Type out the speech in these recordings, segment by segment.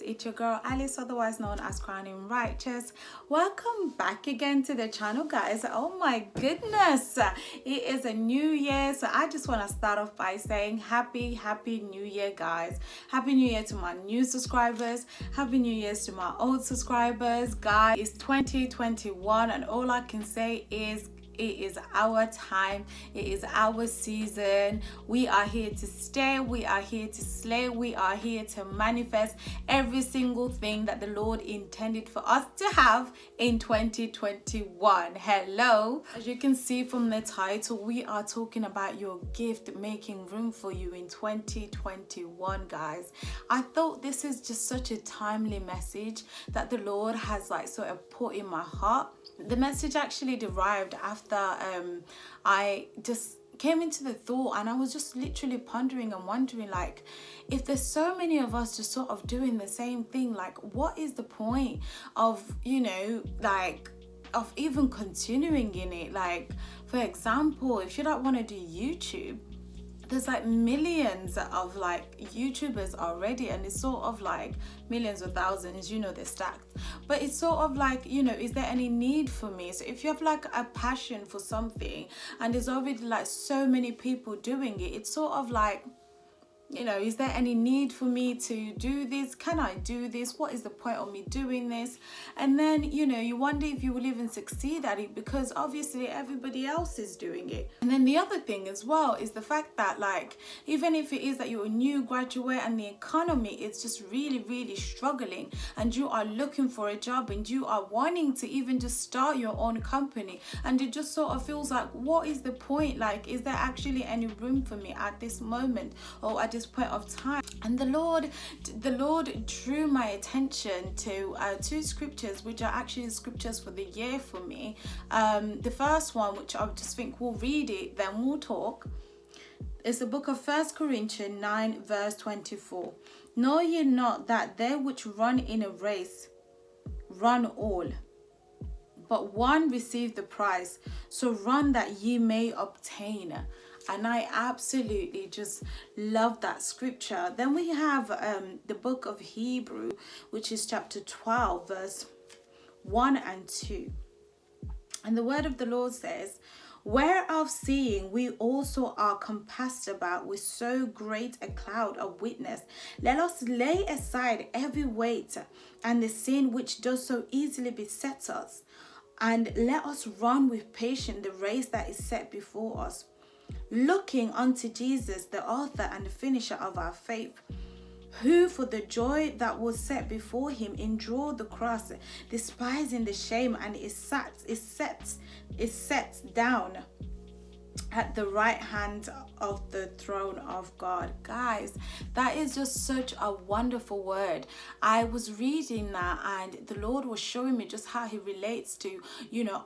it's your girl Alice, otherwise known as Crowning Righteous. Welcome back again to the channel, guys. Oh my goodness, it is a new year, so I just want to start off by saying happy new year, guys. Happy new year to my new subscribers, happy new years to my old subscribers. Guys, it's 2021 and all I can say is it is our time, it is our season. We are here to stay, we are here to slay, we are here to manifest every single thing that the Lord intended for us to have in 2021. Hello. As you can see from the title, we are talking about your gift making room for you in 2021, guys. I thought this is just such a timely message that the Lord has sort of put in my heart. The message actually derived after I just came into the thought, and I was just literally pondering and wondering, if there's so many of us just sort of doing the same thing, what is the point of, of even continuing in it? For example, if you don't want to do YouTube, there's millions of YouTubers already, and it's sort of millions or thousands, they're stacked. But it's sort of is there any need for me? So if you have a passion for something and there's already so many people doing it, it's sort of is there any need for me to do this? Can I do this? What is the point of me doing this? And then, you wonder if you will even succeed at it because obviously everybody else is doing it. And then the other thing as well is the fact that even if it is that you're a new graduate and the economy is just really struggling and you are looking for a job and you are wanting to even just start your own company, and it just sort of feels what is the point? Is there actually any room for me at this moment or at this point of time? And the Lord drew my attention to two scriptures which are actually scriptures for the year for me. The first one, which I just think we'll read it, then we'll talk, is the book of 1 Corinthians 9 verse 24. Know ye not that they which run in a race run all, but one receive the prize? So run that ye may obtain. And I absolutely just love that scripture. Then we have the book of Hebrew, which is chapter 12 verse 1 and 2. And the word of the Lord says, whereof seeing we also are compassed about with so great a cloud of witness, let us lay aside every weight and the sin which does so easily beset us, and let us run with patience the race that is set before us, looking unto Jesus, the author and the finisher of our faith, who for the joy that was set before him endured the cross, despising the shame, and is set down at the right hand of the throne of God. Guys, that is just such a wonderful word. I was reading that and the Lord was showing me just how he relates to,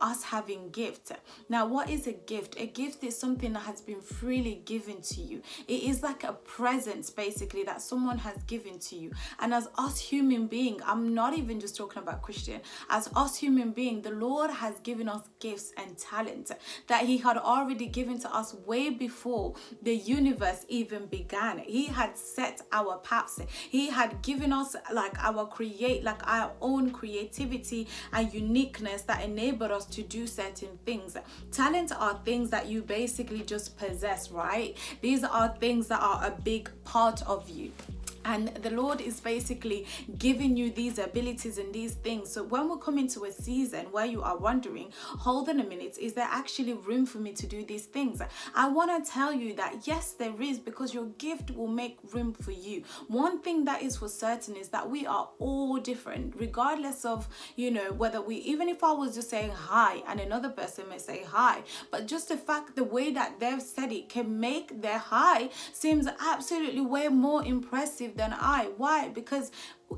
us having gifts. Now, what is a gift? A gift is something that has been freely given to you. It is like a presence basically that someone has given to you. And as us human beings, I'm not even just talking about Christian, as us human beings, the Lord has given us gifts and talent that he had already given to us way before the universe even began. He had set our paths. He had given us our own creativity and uniqueness that enabled us to do certain things. Talent are things that you basically just possess, right? These are things that are a big part of you. And the Lord is basically giving you these abilities and these things. So when we come into a season where you are wondering, hold on a minute, is there actually room for me to do these things? I want to tell you that yes, there is, because your gift will make room for you. One thing that is for certain is that we are all different, regardless of, whether even if I was just saying hi and another person may say hi, but just the fact, the way that they've said it can make their hi seems absolutely way more impressive than I. Why? Because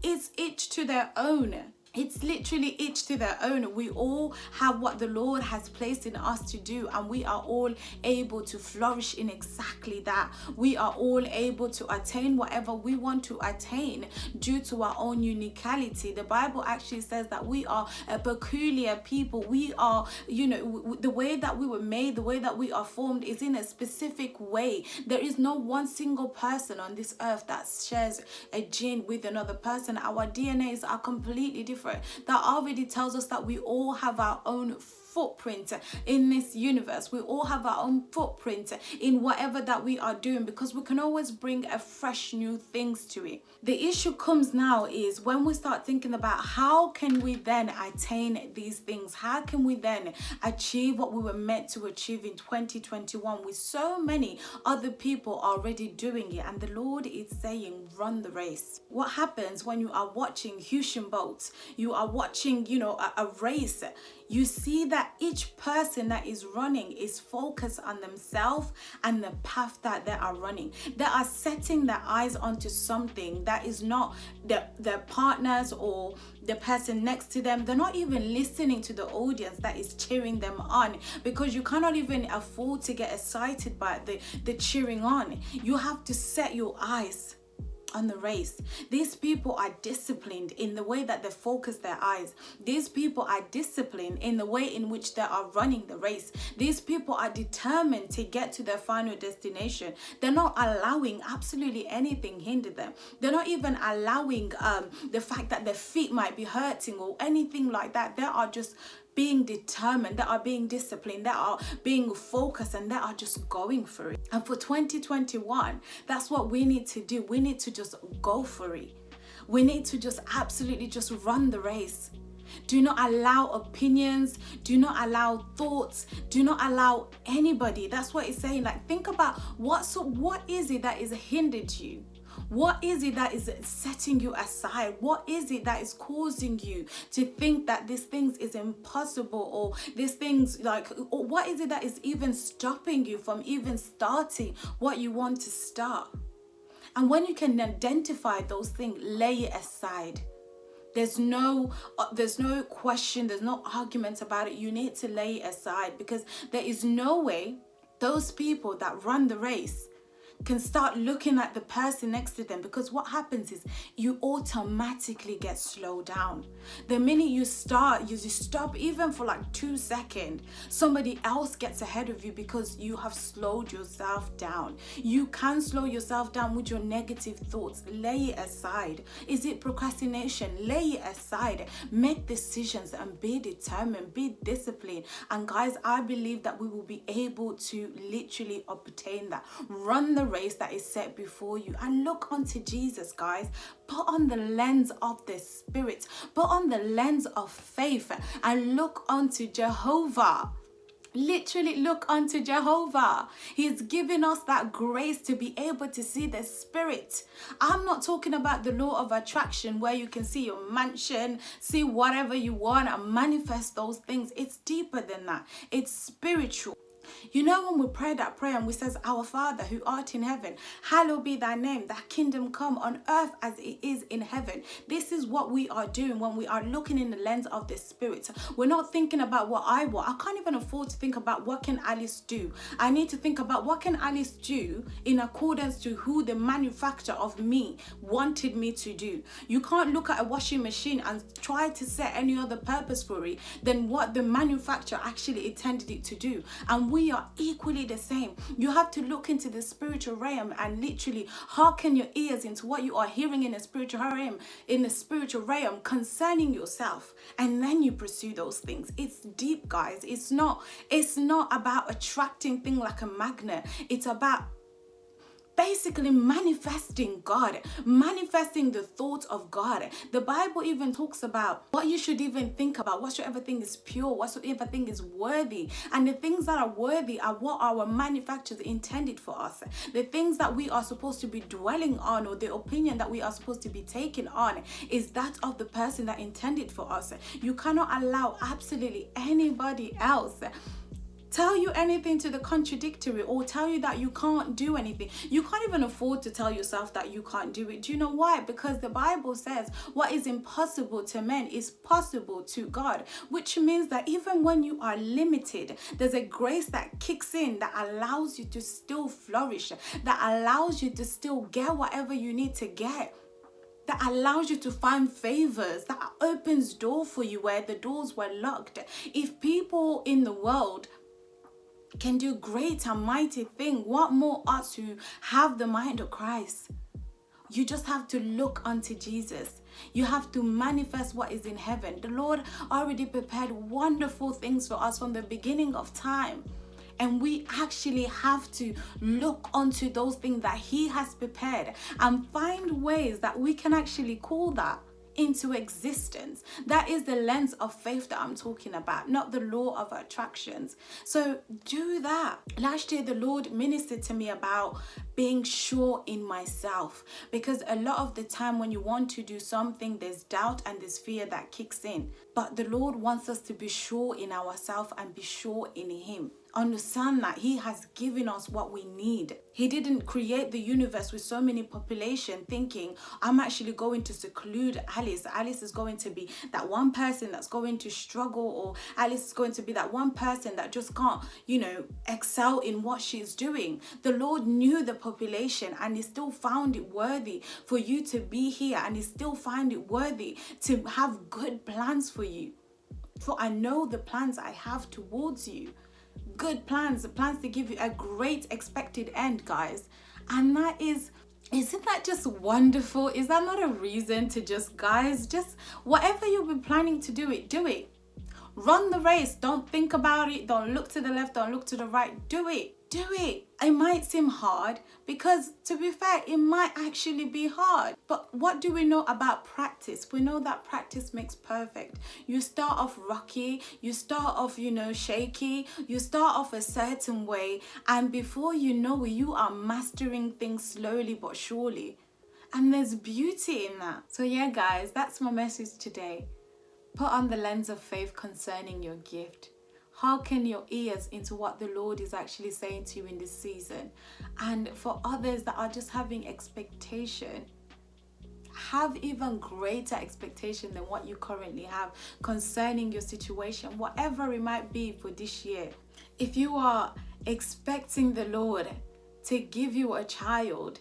it's each to their own. It's literally each to their own. We all have what the Lord has placed in us to do, and we are all able to flourish in exactly that. We are all able to attain whatever we want to attain due to our own uniqueness. The Bible actually says that we are a peculiar people. We are, the way that we were made, the way that we are formed is in a specific way. There is no one single person on this earth that shares a gene with another person. Our DNAs are completely different. That already tells us that we all have our own footprint in this universe. We all have our own footprint in whatever that we are doing, because we can always bring a fresh new things to it. The issue comes now is when we start thinking about how can we then attain these things? How can we then achieve what we were meant to achieve in 2021 with so many other people already doing it? And the Lord is saying, run the race. What happens when you are watching Usain Bolt? You are watching, a race. You see that each person that is running is focused on themselves and the path that they are running. They are setting their eyes onto something that is not their partners or the person next to them. They're not even listening to the audience that is cheering them on, because you cannot even afford to get excited by the cheering on. You have to set your eyes on the race. These people are disciplined in the way that they focus their eyes. These people are disciplined in the way in which they are running the race. These people are determined to get to their final destination. They're not allowing absolutely anything hinder them. They're not even allowing the fact that their feet might be hurting or anything like that. They are just being determined, that are being disciplined, that are being focused, and that are just going for it. And for 2021, that's what we need to do. We need to just go for it. We need to just absolutely just run the race. Do not allow opinions, do not allow thoughts, do not allow anybody. That's what it's saying. Like, think about what is it that is hindered you? What is it that is setting you aside? What is it that is causing you to think that these things is impossible, or these things or what is it that is even stopping you from even starting what you want to start? And when you can identify those things, lay it aside. There's no question, there's no argument about it. You need to lay it aside, because there is no way those people that run the race can start looking at the person next to them, because what happens is you automatically get slowed down. The minute you start, you stop even for like 2 seconds, somebody else gets ahead of you because you have slowed yourself down. You can slow yourself down with your negative thoughts. Lay it aside. Is it procrastination? Lay it aside. Make decisions and be determined, be disciplined. And guys, I believe that we will be able to literally obtain that. Run the race that is set before you and look unto Jesus, guys. Put on the lens of the Spirit, put on the lens of faith, and look unto Jehovah. Literally look unto Jehovah. He's given us that grace to be able to see the Spirit. I'm not talking about the law of attraction where you can see your mansion, see whatever you want and manifest those things. It's deeper than that. It's spiritual. You know, when we pray that prayer and we says, Our Father who art in heaven, hallowed be thy name, thy kingdom come on earth as it is in heaven. This is what we are doing when we are looking in the lens of the Spirit. We're not thinking about what I want. I can't even afford to think about what can Alice do. I need to think about what can Alice do in accordance to who the manufacturer of me wanted me to do. You can't look at a washing machine and try to set any other purpose for it than what the manufacturer actually intended it to do. And we are equally the same. You have to look into the spiritual realm and literally hearken your ears into what you are hearing in the spiritual realm concerning yourself, and then you pursue those things. It's deep, guys. It's not about attracting things like a magnet. It's about basically manifesting God, manifesting the thoughts of God. The Bible even talks about what you should even think about, whatsoever thing is pure, whatsoever thing is worthy. And the things that are worthy are what our manufacturers intended for us. The things that we are supposed to be dwelling on, or the opinion that we are supposed to be taking on, is that of the person that intended for us. You cannot allow absolutely anybody else tell you anything to the contradictory, or tell you that you can't do anything. You can't even afford to tell yourself that you can't do it. Do you know why? Because the Bible says what is impossible to men is possible to God, which means that even when you are limited, there's a grace that kicks in that allows you to still flourish, that allows you to still get whatever you need to get, that allows you to find favors, that opens doors for you where the doors were locked. If people in the world can do great and mighty things, what more us who have the mind of Christ? You just have to look unto Jesus. You have to manifest what is in heaven. The Lord already prepared wonderful things for us from the beginning of time. And we actually have to look onto those things that He has prepared and find ways that we can actually call that into existence. That is the lens of faith that I'm talking about, not the law of attractions. So do that. Last year, the Lord ministered to me about being sure in myself, because a lot of the time when you want to do something, there's doubt and there's fear that kicks in. But the Lord wants us to be sure in ourselves and be sure in Him. Understand that He has given us what we need. He didn't create the universe with so many population thinking, I'm actually going to seclude Alice. Alice is going to be that one person that's going to struggle, or Alice is going to be that one person that just can't, excel in what she's doing. The Lord knew the population, and He still found it worthy for you to be here, and He still found it worthy to have good plans for you. For I know the plans I have towards you. Good plans, plans to give you a great expected end, guys. And isn't that just wonderful? Is that not a reason to just whatever you've been planning to do it. Run the race. Don't think about it. Don't look to the left. Don't look to the right. Do it. It might seem hard, because to be fair, it might actually be hard. But what do we know about practice? We know that practice makes perfect. You start off rocky, you start off, shaky, you start off a certain way, and before you know it, you are mastering things slowly but surely. And there's beauty in that. So yeah, guys, that's my message today. Put on the lens of faith concerning your gift. Hearken your ears into what the Lord is actually saying to you in this season. And for others that are just having expectation, have even greater expectation than what you currently have concerning your situation, whatever it might be for this year. If you are expecting the Lord to give you a child,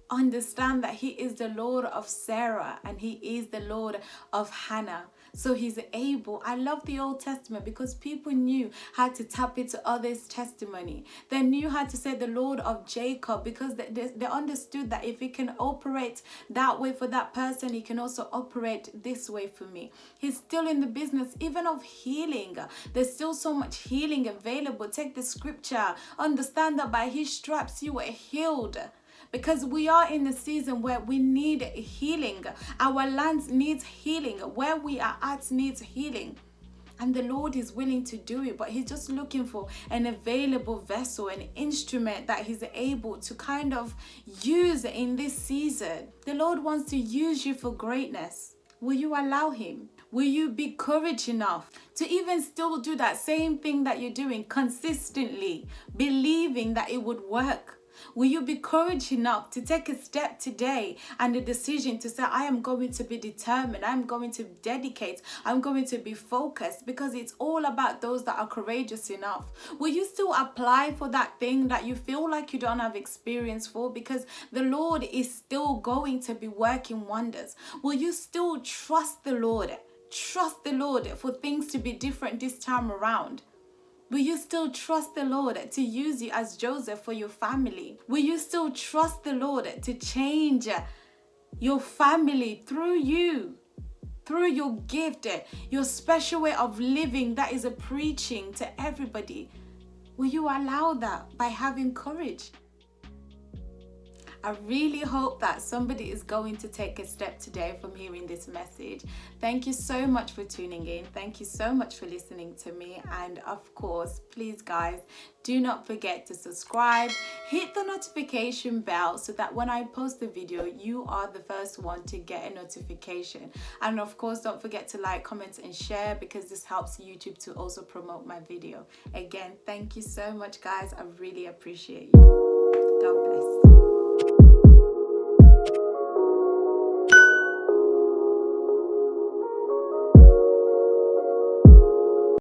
understand that He is the Lord of Sarah and He is the Lord of Hannah. So He's able. I love the Old Testament because people knew how to tap into others' testimony. They knew how to say the Lord of Jacob, because they understood that if He can operate that way for that person, He can also operate this way for me. He's still in the business even of healing. There's still so much healing available. Take the scripture. Understand that by His stripes you were healed. Because we are in a season where we need healing. Our land needs healing. Where we are at needs healing. And the Lord is willing to do it, but He's just looking for an available vessel, an instrument that He's able to kind of use in this season. The Lord wants to use you for greatness. Will you allow Him? Will you be courage enough to even still do that same thing that you're doing consistently, believing that it would work? Will you be courage enough to take a step today and a decision to say, I am going to be determined, I'm going to dedicate, I'm going to be focused, because it's all about those that are courageous enough. Will you still apply for that thing that you feel like you don't have experience for, because the Lord is still going to be working wonders? Will you still trust the Lord? Trust the Lord for things to be different this time around? Will you still trust the Lord to use you as Joseph for your family? Will you still trust the Lord to change your family through you, through your gift, your special way of living that is a preaching to everybody? Will you allow that by having courage? I really hope that somebody is going to take a step today from hearing this message. Thank you so much for tuning in. Thank you so much for listening to me. And of course, please guys, do not forget to subscribe, hit the notification bell so that when I post the video, you are the first one to get a notification. And of course, don't forget to like, comment and share, because this helps YouTube to also promote my video. Again, thank you so much guys. I really appreciate you. God bless.